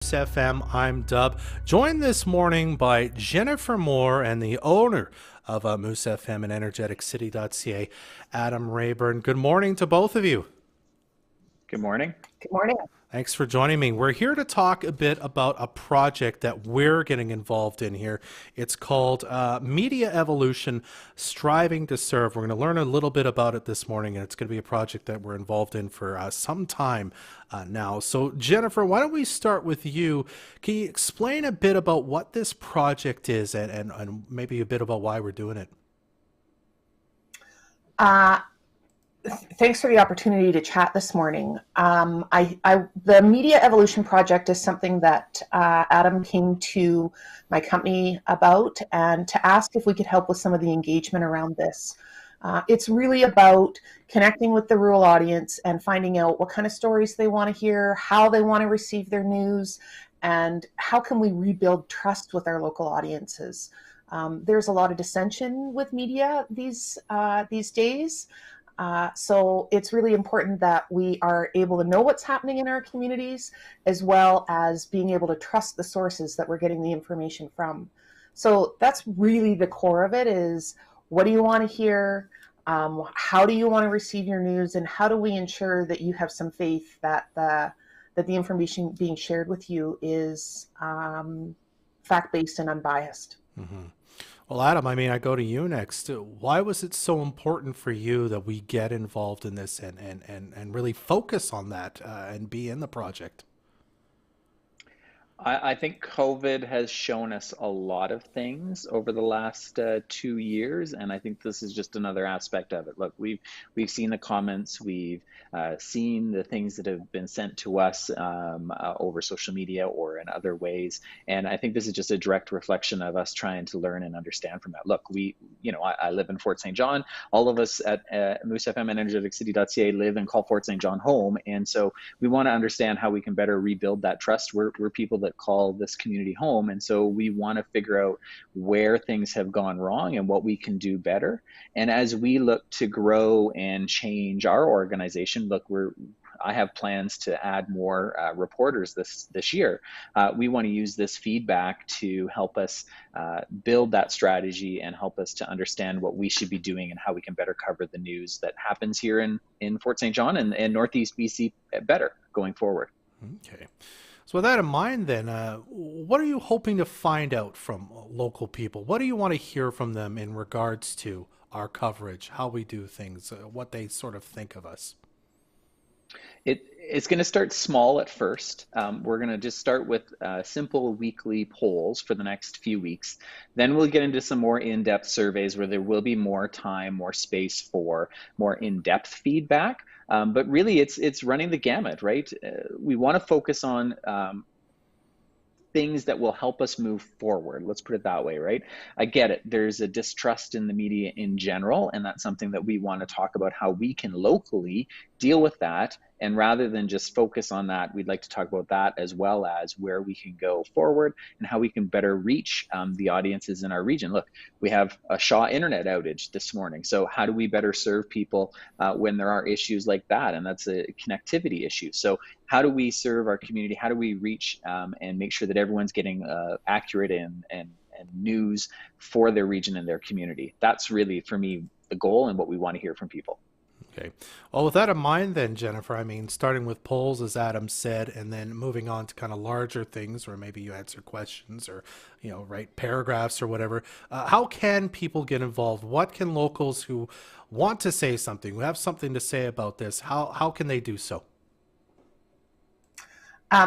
FM. I'm Dub, joined this morning by Jennifer Moore and the owner of Moose FM and Energeticcity.ca, Adam Reaburn. Good morning to both of you. Good morning. Good morning. Thanks for joining me. We're here to talk a bit about a project that we're getting involved in here. It's called Media Evolution, Striving to Serve. We're going to learn a little bit about it this morning, and it's going to be a project that we're involved in for some time now. So, Jennifer, why don't we start with you? Can you explain a bit about what this project is and maybe a bit about why we're doing it? Thanks for the opportunity to chat this morning. The Media Evolution Project is something that Adam came to my company about and to ask if we could help with some of the engagement around this. It's really about connecting with the rural audience and finding out what kind of stories they want to hear, how they want to receive their news, and how can we rebuild trust with our local audiences. There's a lot of dissension with media these days. So it's really important that we are able to know what's happening in our communities, as well as being able to trust the sources that we're getting the information from. So that's really the core of it is, what do you want to hear? How do you want to receive your news? And how do we ensure that you have some faith that the information being shared with you is fact-based and unbiased? Mm-hmm. Well, Adam, I go to you next. Why was it so important for you that we get involved in this and really focus on that and be in the project? I think COVID has shown us a lot of things over the last 2 years, and I think this is just another aspect of it. Look, we've seen the comments, we've seen the things that have been sent to us over social media or in other ways, and I think this is just a direct reflection of us trying to learn and understand from that. Look, I live in Fort St. John. All of us at Moose FM and Energeticcity.ca live and call Fort St. John home, and so we want to understand how we can better rebuild that trust. We're people that call this community home, and so we want to figure out where things have gone wrong and what we can do better. And as we look to grow and change our organization, look, I have plans to add more reporters this year. We want to use this feedback to help us build that strategy and help us to understand what we should be doing and how we can better cover the news that happens here in Fort St. John and Northeast BC better going forward. Okay. So with that in mind, then, what are you hoping to find out from local people? What do you want to hear from them in regards to our coverage, how we do things, what they sort of think of us? It's going to start small at first. We're going to just start with simple weekly polls for the next few weeks. Then we'll get into some more in-depth surveys where there will be more time, more space for more in-depth feedback. But really, it's running the gamut, right? We want to focus on things that will help us move forward. Let's put it that way, right? I get it. There's a distrust in the media in general, and that's something that we want to talk about how we can locally deal with that. And rather than just focus on that, we'd like to talk about that as well as where we can go forward and how we can better reach the audiences in our region. Look, we have a Shaw internet outage this morning. So how do we better serve people when there are issues like that? And that's a connectivity issue. So how do we serve our community? How do we reach and make sure that everyone's getting accurate and news for their region and their community? That's really, for me, the goal and what we want to hear from people. Okay. Well, with that in mind then, Jennifer, starting with polls, as Adam said, and then moving on to kind of larger things where maybe you answer questions or, write paragraphs or whatever. How can people get involved? What can locals who want to say something, who have something to say about this, how can they do so?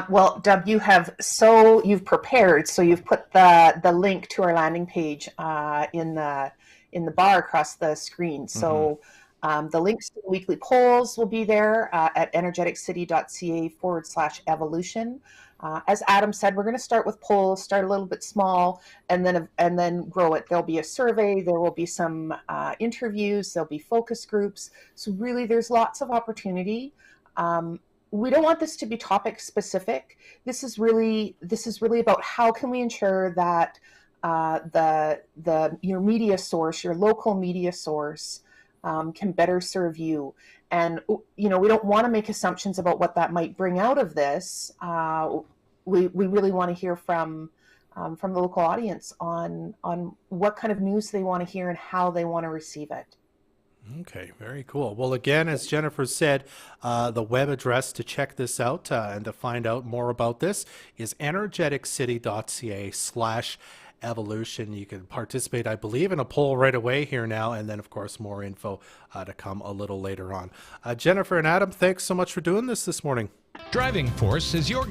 Well, Deb, you've prepared, so you've put the link to our landing page in the bar across the screen. So the links to the weekly polls will be there at energeticcity.ca/evolution. As Adam said, we're going to start with polls, start a little bit small, and then grow it. There'll be a survey, there will be some interviews, there'll be focus groups. So really, there's lots of opportunity. We don't want this to be topic specific. This is really about how can we ensure that your media source, your local media source, can better serve you. And we don't want to make assumptions about what that might bring out of this. we really want to hear from the local audience on what kind of news they want to hear and how they want to receive it. Okay, very cool. Well, again, as Jennifer said, the web address to check this out and to find out more about this is energeticcity.ca/evolution. You can participate, I believe, in a poll right away here now, and then, of course, more info to come a little later on. Jennifer and Adam, thanks so much for doing this morning. Driving Force is your